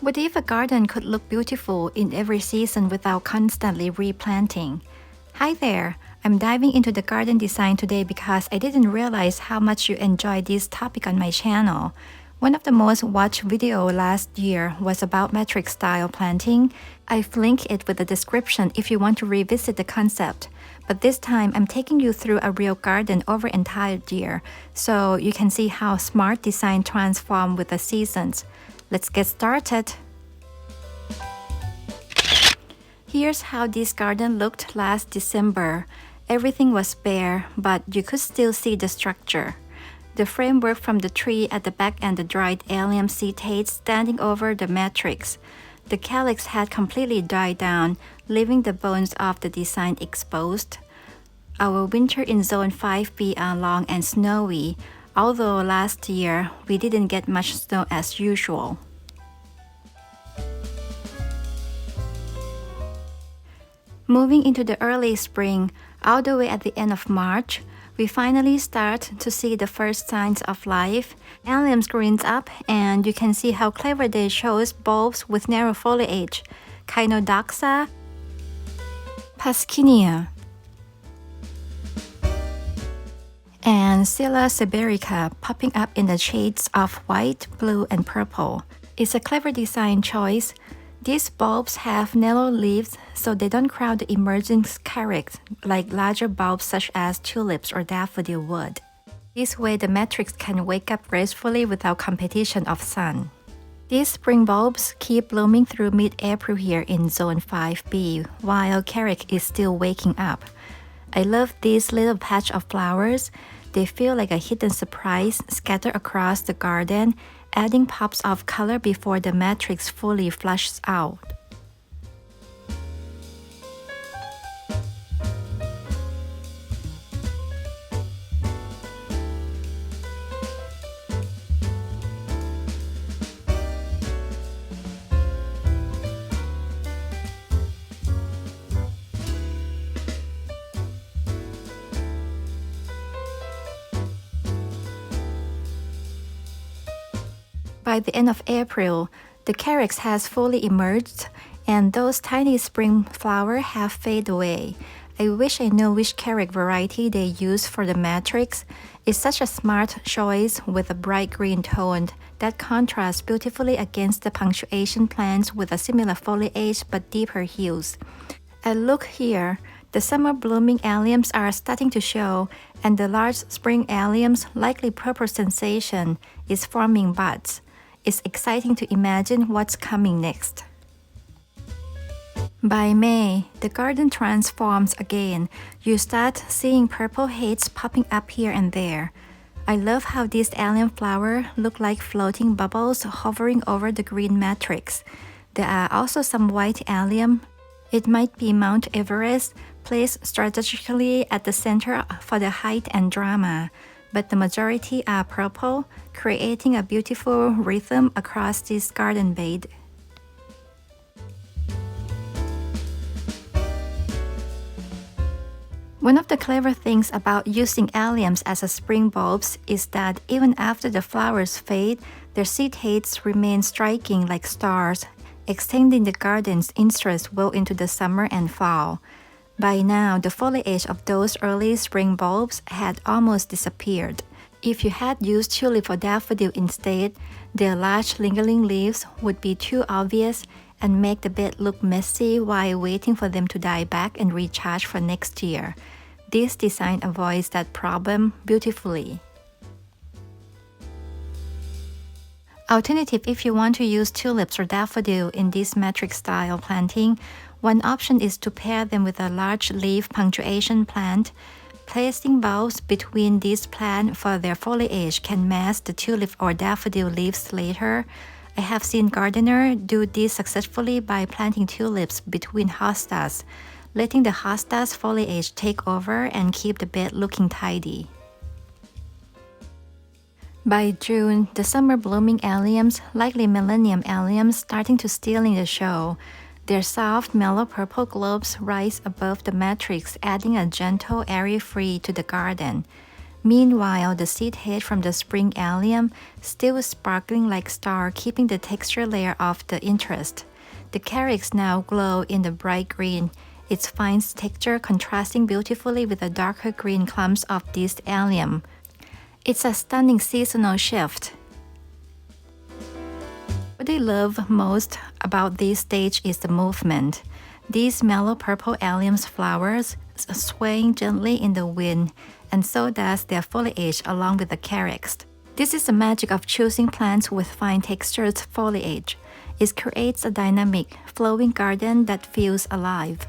What if a garden could look beautiful in every season without constantly replanting? Hi there! I'm diving into the garden design today because I didn't realize how much you enjoy this topic on my channel. One of the most watched videos last year was about metric style planting. I've linked it with the description if you want to revisit the concept. But this time I'm taking you through a real garden over an entire year, so you can see how smart design transforms with the seasons. Let's get started. Here's how this garden looked last December. Everything was bare, but you could still see the structure. The framework from the tree at the back and the dried allium seed heads standing over the matrix. The calyx had completely died down, leaving the bones of the design exposed. Our winter in Zone 5B are long and snowy, although last year we didn't get much snow as usual. Moving into the early spring, all the way at the end of March, we finally start to see the first signs of life. Alliums greens up, and you can see how clever they chose bulbs with narrow foliage. Kynodoxa, Pasquinia, and Scilla siberica popping up in the shades of white, blue, and purple. It's a clever design choice. These bulbs have narrow leaves so they don't crowd the emerging carex like larger bulbs such as tulips or daffodil would. This way the matrix can wake up gracefully without competition of sun. These spring bulbs keep blooming through mid-April here in Zone 5B while Carex is still waking up. I love this little patch of flowers. They feel like a hidden surprise scattered across the garden, adding pops of color before the matrix fully flushes out. By the end of April, the carex has fully emerged and those tiny spring flowers have faded away. I wish I knew which carex variety they use for the matrix. It's such a smart choice with a bright green tone that contrasts beautifully against the punctuation plants with a similar foliage but deeper hues. And look here, the summer blooming alliums are starting to show, and the large spring alliums, likely purple sensation, is forming buds. It's exciting to imagine what's coming next. By May, the garden transforms again. You start seeing purple heads popping up here and there. I love how these allium flowers look like floating bubbles hovering over the green matrix. There are also some white allium. It might be Mount Everest, placed strategically at the center for the height and drama, but the majority are purple, creating a beautiful rhythm across this garden bed. One of the clever things about using alliums as a spring bulbs is that even after the flowers fade, their seed heads remain striking like stars, extending the garden's interest well into the summer and fall. By now, the foliage of those early spring bulbs had almost disappeared. If you had used tulip or daffodil instead, their large lingering leaves would be too obvious and make the bed look messy while waiting for them to die back and recharge for next year. This design avoids that problem beautifully. Alternative, if you want to use tulips or daffodil in this matrix style planting, one option is to pair them with a large leaf punctuation plant. Placing bulbs between these plants for their foliage can mask the tulip or daffodil leaves later. I have seen gardeners do this successfully by planting tulips between hostas, letting the hosta's foliage take over and keep the bed looking tidy. By June, the summer blooming alliums, likely millennium alliums, starting to steal in the show. Their soft, mellow purple globes rise above the matrix, adding a gentle, airy feel to the garden. Meanwhile, the seed head from the spring allium still sparkling like star, keeping the texture layer of the interest. The Carex now glow in the bright green, its fine texture contrasting beautifully with the darker green clumps of this allium. It's a stunning seasonal shift. What I love most about this stage is the movement. These mellow purple alliums flowers swaying gently in the wind, and so does their foliage along with the carex. This is the magic of choosing plants with fine textured foliage. It creates a dynamic, flowing garden that feels alive.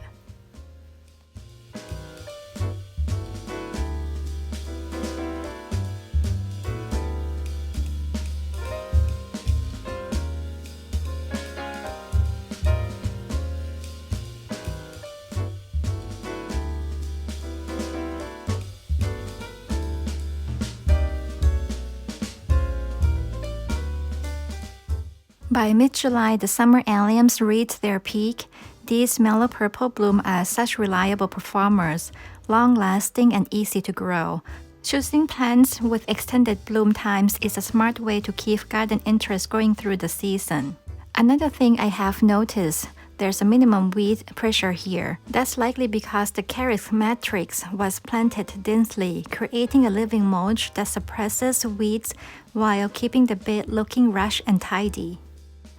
By mid-July, the summer alliums reach their peak. These mellow purple bloom are such reliable performers, long-lasting and easy to grow. Choosing plants with extended bloom times is a smart way to keep garden interest going through the season. Another thing I have noticed, there's a minimum weed pressure here. That's likely because the Carex matrix was planted densely, creating a living mulch that suppresses weeds while keeping the bed looking lush and tidy.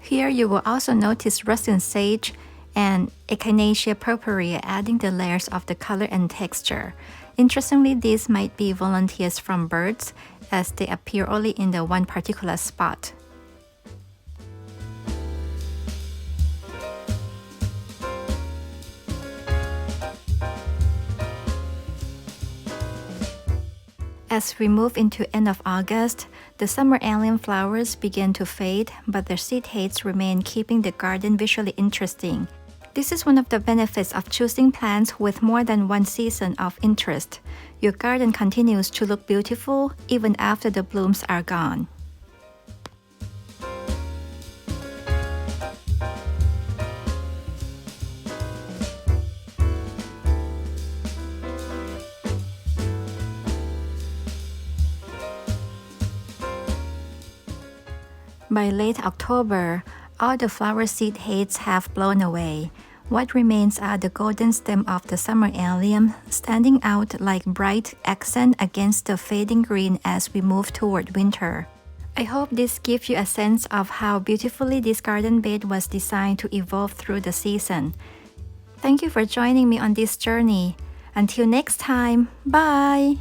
Here you will also notice Russian sage and Echinacea purpurea adding the layers of the color and texture. Interestingly, these might be volunteers from birds, as they appear only in the one particular spot. As we move into end of August, the summer allium flowers begin to fade, but their seed heads remain, keeping the garden visually interesting. This is one of the benefits of choosing plants with more than one season of interest. Your garden continues to look beautiful even after the blooms are gone. By late October, all the flower seed heads have blown away. What remains are the golden stem of the summer allium, standing out like bright accent against the fading green as we move toward winter. I hope this gives you a sense of how beautifully this garden bed was designed to evolve through the season. Thank you for joining me on this journey. Until next time, bye!